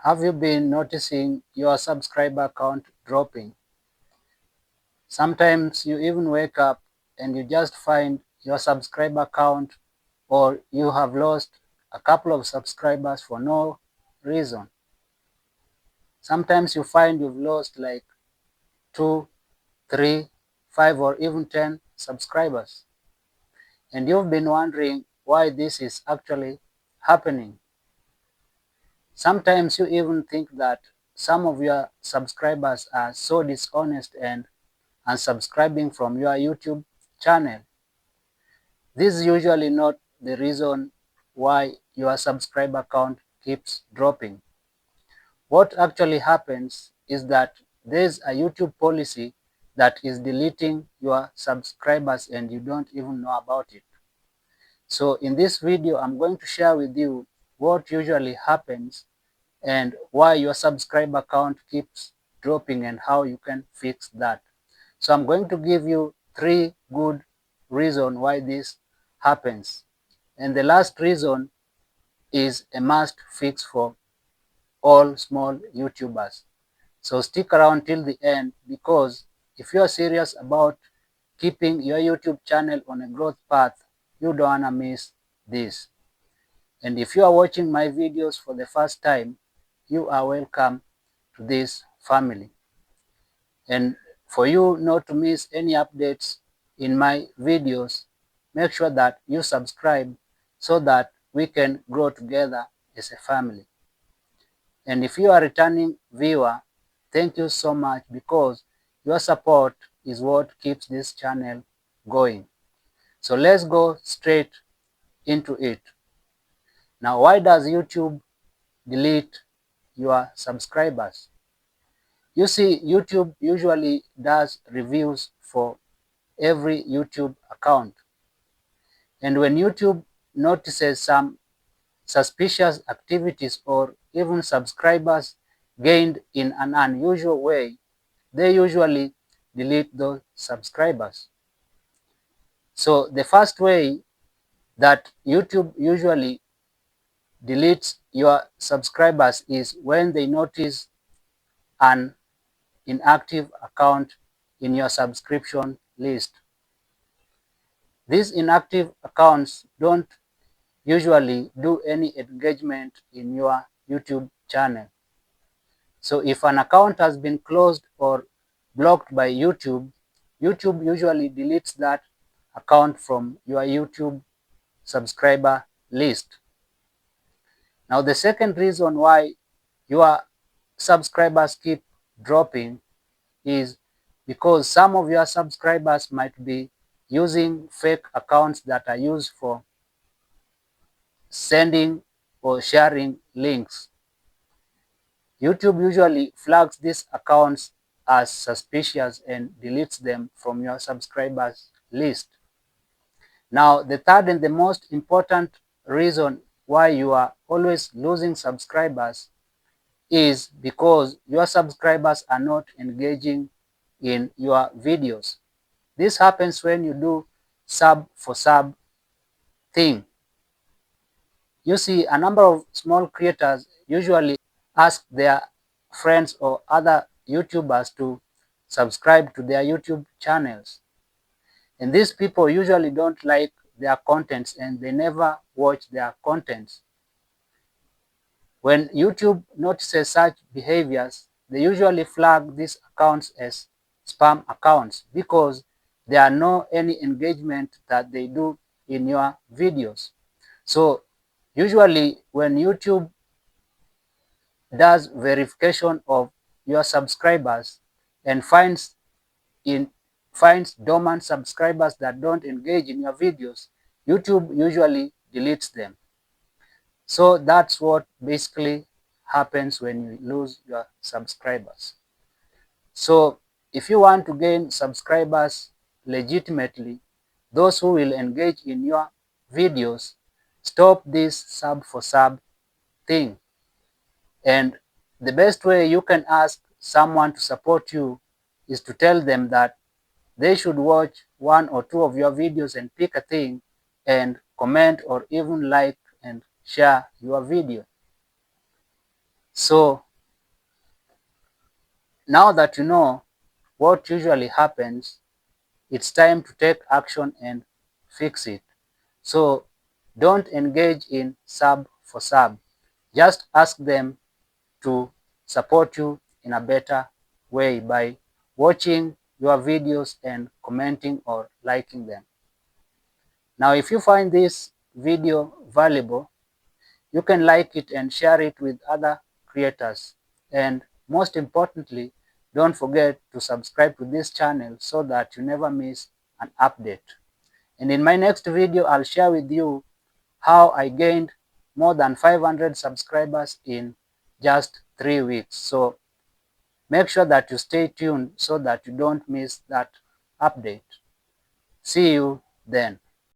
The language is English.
Have you been noticing your subscriber count dropping? Sometimes you even wake up and you just find your subscriber count, or you have lost a couple of subscribers for no reason. Sometimes you find you've lost like 2, 3, 5, or even 10 subscribers. And you've been wondering why this is actually happening. Sometimes you even think that some of your subscribers are so dishonest and unsubscribing from your YouTube channel. This is usually not the reason why your subscriber count keeps dropping. What actually happens is that there's a YouTube policy that is deleting your subscribers and you don't even know about it. So in this video, I'm going to share with you what usually happens and why your subscriber count keeps dropping and how you can fix that. So I'm going to give you 3 good reasons why this happens. And the last reason is a must fix for all small YouTubers. So stick around till the end, because if you are serious about keeping your YouTube channel on a growth path, you don't want to miss this. And if you are watching my videos for the first time, you are welcome to this family. And for you not to miss any updates in my videos, make sure that you subscribe so that we can grow together as a family. And if you are a returning viewer, thank you so much, because your support is what keeps this channel going. So let's go straight into it. Now, why does YouTube delete your subscribers? You see, YouTube usually does reviews for every YouTube account. And when YouTube notices some suspicious activities or even subscribers gained in an unusual way, they usually delete those subscribers. So the first way that YouTube usually deletes your subscribers is when they notice an inactive account in your subscription list. These inactive accounts don't usually do any engagement in your YouTube channel. So if an account has been closed or blocked by YouTube, YouTube usually deletes that account from your YouTube subscriber list. Now, the second reason why your subscribers keep dropping is because some of your subscribers might be using fake accounts that are used for sending or sharing links. YouTube usually flags these accounts as suspicious and deletes them from your subscribers list. Now, the third and the most important reason why you are always losing subscribers is because your subscribers are not engaging in your videos. This happens when you do sub for sub thing. You see, a number of small creators usually ask their friends or other YouTubers to subscribe to their YouTube channels. And these people usually don't like their contents and they never watch their contents. When YouTube notices such behaviors, they usually flag these accounts as spam accounts because there are no any engagement that they do in your videos. So usually when YouTube does verification of your subscribers and finds dormant subscribers that don't engage in your videos, YouTube usually deletes them. So that's what basically happens when you lose your subscribers. So if you want to gain subscribers legitimately, those who will engage in your videos, stop this sub for sub thing. And the best way you can ask someone to support you is to tell them that they should watch 1 or 2 of your videos and pick a thing and comment or even like and share your video. So now that you know what usually happens, it's time to take action and fix it. So don't engage in sub for sub. Just ask them to support you in a better way by watching your videos and commenting or liking them. Now, if you find this video valuable, you can like it and share it with other creators. And most importantly, don't forget to subscribe to this channel so that you never miss an update. And in my next video, I'll share with you how I gained more than 500 subscribers in just 3 weeks. So make sure that you stay tuned so that you don't miss that update. See you then.